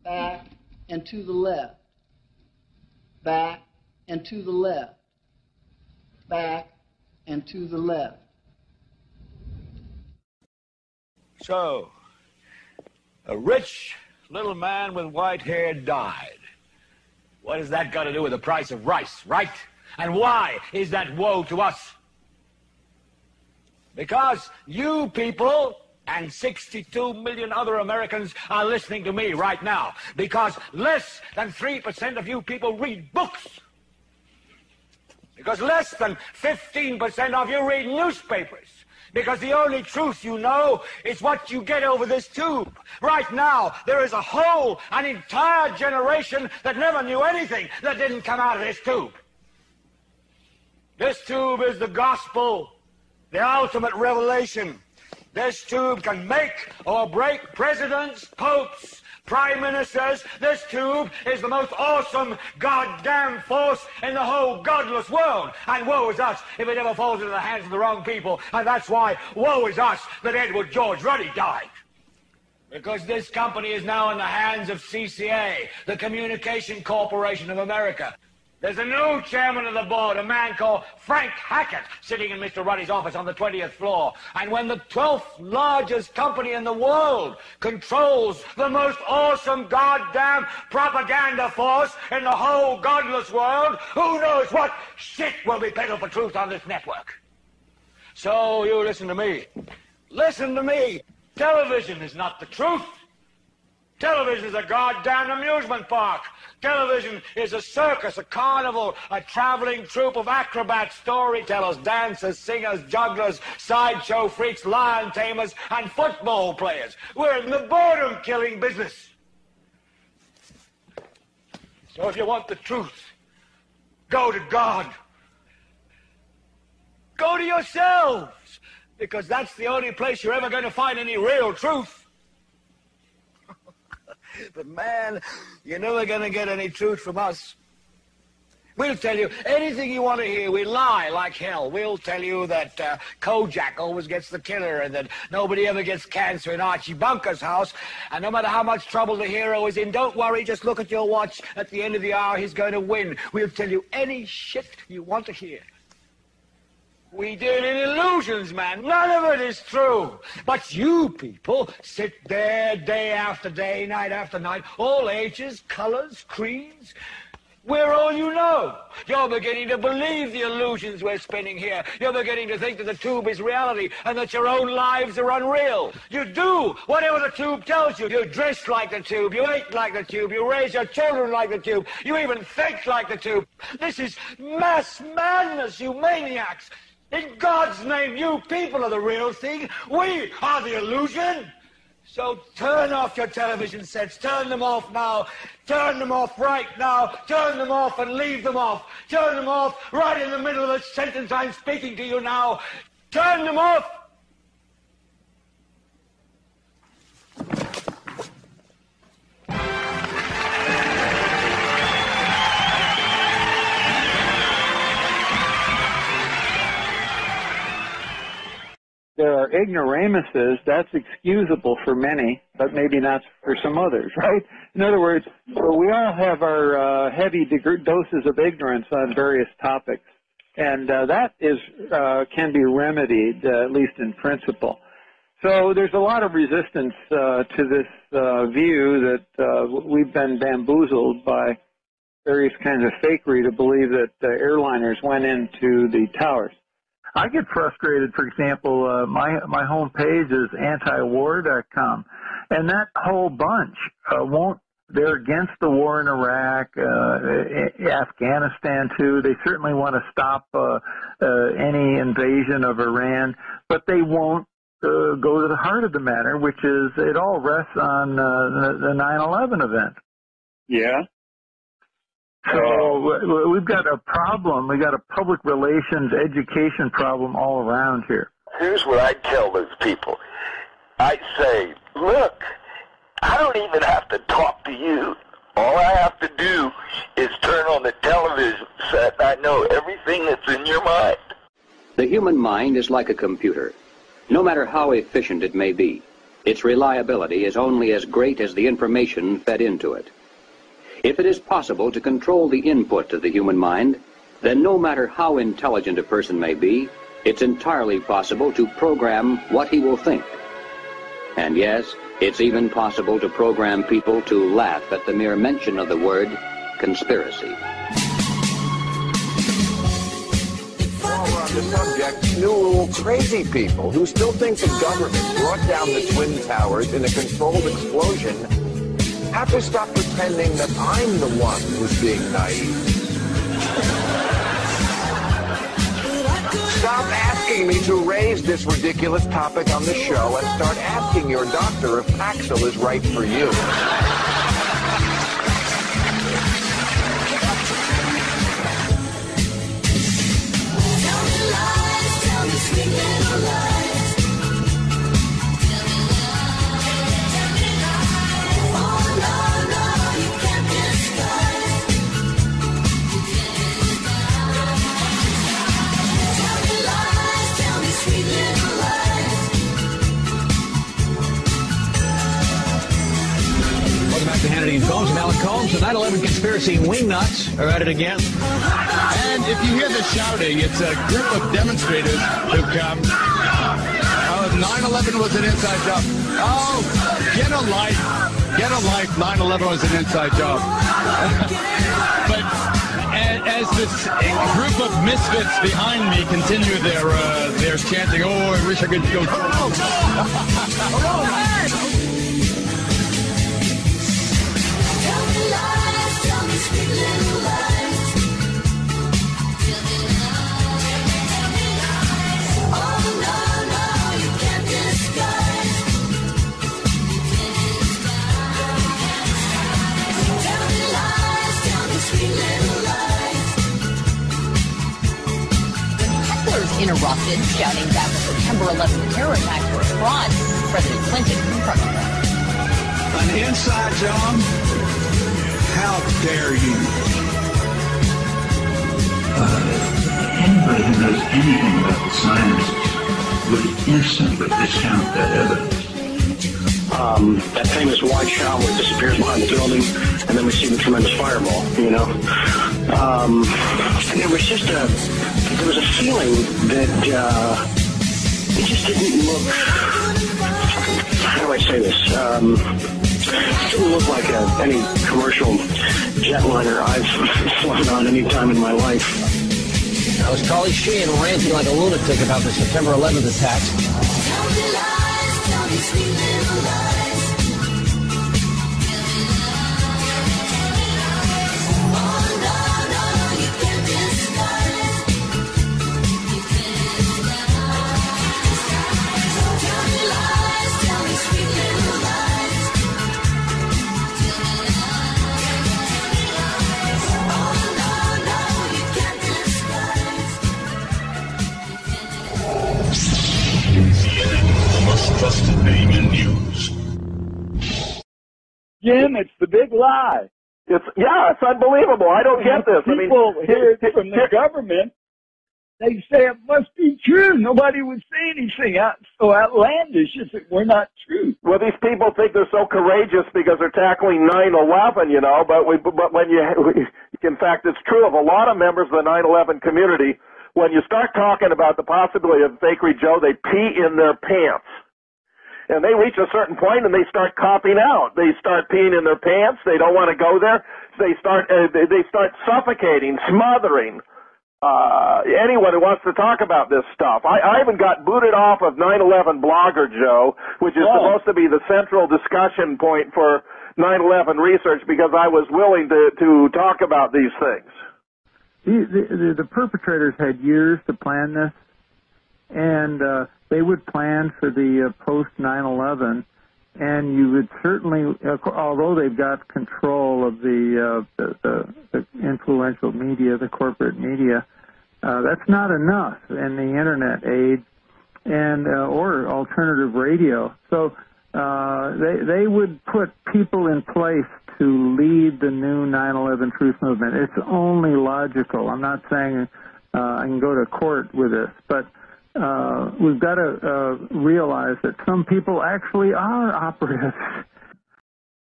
back and to the left, back and to the left, back and to the left. So, a rich little man with white hair died. What has that got to do with the price of rice, right? And why is that woe to us? Because you people and 62 million other Americans are listening to me right now. Because less than 3% of you people read books. Because less than 15% of you read newspapers. Because the only truth you know is what you get over this tube. Right now, there is an entire generation that never knew anything that didn't come out of this tube. This tube is the gospel, the ultimate revelation. This tube can make or break presidents, popes, prime ministers. This tube is the most awesome goddamn force in the whole godless world. And woe is us if it ever falls into the hands of the wrong people. And that's why woe is us that Edward George Ruddy died. Because this company is now in the hands of CCA, the Communication Corporation of America. There's a new chairman of the board, a man called Frank Hackett, sitting in Mr. Ruddy's office on the 20th floor. And when the 12th largest company in the world controls the most awesome goddamn propaganda force in the whole godless world, who knows what shit will be peddled for truth on this network? So you listen to me. Listen to me. Television is not the truth. Television is a goddamn amusement park. Television is a circus, a carnival, a traveling troupe of acrobats, storytellers, dancers, singers, jugglers, sideshow freaks, lion tamers, and football players. We're in the boredom-killing business. So if you want the truth, go to God. Go to yourselves, because that's the only place you're ever going to find any real truth. But man, you're never going to get any truth from us. We'll tell you anything you want to hear. We lie like hell. We'll tell you that Kojak always gets the killer and that nobody ever gets cancer in Archie Bunker's house. And no matter how much trouble the hero is in, don't worry, just look at your watch. At the end of the hour, he's going to win. We'll tell you any shit you want to hear. We deal in illusions, man. None of it is true. But you people sit there day after day, night after night, all ages, colors, creeds. We're all you know. You're beginning to believe the illusions we're spinning here. You're beginning to think that the tube is reality and that your own lives are unreal. You do whatever the tube tells you. You dress like the tube. You eat like the tube. You raise your children like the tube. You even think like the tube. This is mass madness, you maniacs. In God's name, you people are the real thing. We are the illusion. So turn off your television sets. Turn them off now. Turn them off right now. Turn them off and leave them off. Turn them off right in the middle of the sentence I'm speaking to you now. Turn them off. There are ignoramuses, that's excusable for many, but maybe not for some others, right? In other words, we all have our heavy doses of ignorance on various topics, and that can be remedied, at least in principle. So there's a lot of resistance to this view that we've been bamboozled by various kinds of fakery to believe that airliners went into the towers. I get frustrated, for example, my home page is antiwar.com, and that whole bunch they're against the war in Iraq, Afghanistan too. They certainly want to stop any invasion of Iran, but they won't go to the heart of the matter, which is it all rests on the 9/11 event. Yeah. So we've got a problem. We've got a public relations, education problem all around here. Here's what I tell those people. I say, look, I don't even have to talk to you. All I have to do is turn on the television set, and I know everything that's in your mind. The human mind is like a computer. No matter how efficient it may be, its reliability is only as great as the information fed into it. If it is possible to control the input of the human mind, then no matter how intelligent a person may be, it's entirely possible to program what he will think. And yes, it's even possible to program people to laugh at the mere mention of the word conspiracy. While we're on the subject, new crazy people who still think the government brought down the Twin Towers in a controlled explosion have to stop pretending that I'm the one who's being naive. Stop asking me to raise this ridiculous topic on the show and start asking your doctor if Paxil is right for you. Tell me lies, tell me sweet little lies. Tell me lies, tell me lies. Oh no, no, you can't disguise. You can't disguise. Tell me lies, tell me sweet little lies. Welcome back to Hannity and Combs. And Alan Combs, the 9/11 conspiracy wingnuts are at it again. And if you hear the shouting, it's a group of demonstrators who come. 9/11 was an inside job. Oh, get a life. Get a life. 9/11 was an inside job. But as this group of misfits behind me continue their chanting, oh, I wish I could go. Tell me lies, tell me sweet little lies. Tell me lies, tell me lies. Oh no, no, you can't disguise. You can't disguise. Tell me lies, tell me sweet little lies. Hecklers interrupted, shouting that the September 11th terror attacks were a fraud. President Clinton confronted them. An inside job? How dare you? Anybody who knows anything about the science would instantly discount that evidence. That famous white shower disappears behind the building, and then we see the tremendous fireball, you know. And there was just there was a feeling that it just didn't look, how do I say this? It didn't look like any commercial jetliner I've flown on any time in my life. That was Carly Sheehan ranting like a lunatic about the September 11th attacks. Tell me lies, tell me sweet little lies. Oh no, no, you can't disguise. You can't disguise. Tell me lies, tell me sweet little lies. Tell me lies. Oh no, no, you can't disguise. The most trusted name in news. Jim, it's the big lie. It's unbelievable. I don't get this. People hear it from the government. They say it must be true. Nobody would say anything so outlandish as it were not true. Well, these people think they're so courageous because they're tackling 9/11, you know. But when in fact, it's true of a lot of members of the 9/11 community. When you start talking about the possibility of Bakery Joe, they pee in their pants. And they reach a certain point and they start copping out. They start peeing in their pants. They don't want to go there. They start suffocating, smothering. Anyone who wants to talk about this stuff. I even got booted off of 9/11 Blogger, Joe, which is supposed to be the central discussion point for 9/11 research, because I was willing to talk about these things. The perpetrators had years to plan this, and they would plan for the post 9/11, and you would certainly, although they've got control of the influential media, the corporate media, that's not enough in the internet age, and or alternative radio. So they would put people in place to lead the new 9/11 truth movement. It's only logical. I'm not saying I can go to court with this, but we've got to realize that some people actually are operatives.